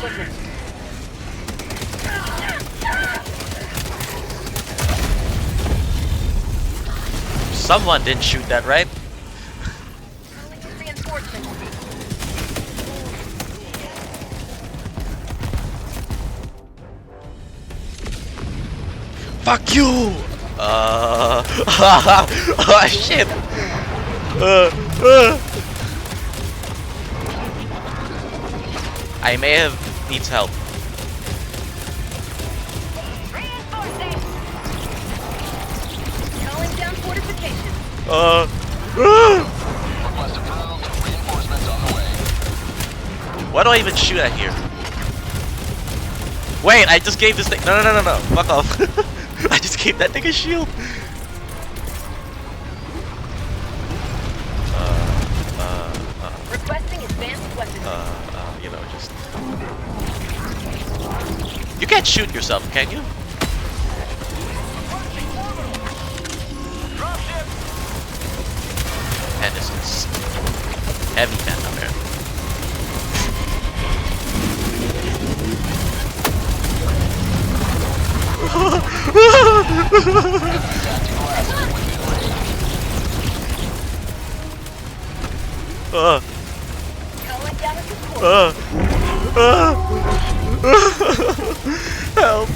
equipment. Someone didn't shoot that, right? Reinforcement. Fuck you! Oh shit! I may have needs help. Reinforcing. Calling down fortifications. Request approved. Reinforcements on the way. Why do I even shoot at here? Wait, I just gave this thing. No. Fuck off. I just gave that thing a shield. Requesting advanced weapons. You know, just. You can't shoot yourself, can you? And this is heavy phantom here. Calling down a support. Help!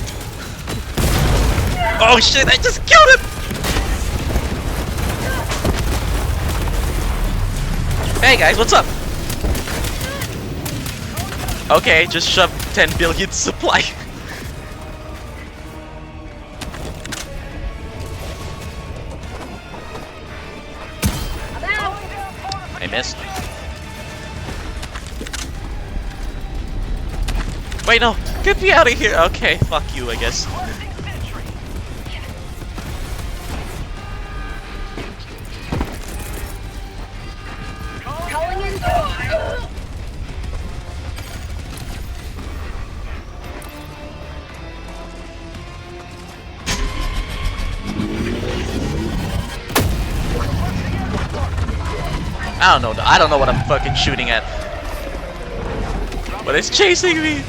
Oh shit! I just killed him. Hey guys, what's up? Okay, just shove 10 billion supply. I'm out. I missed. Wait, no! Get me out of here! Okay, fuck you, I guess. Calling in. I don't know what I'm fucking shooting at. But it's chasing me!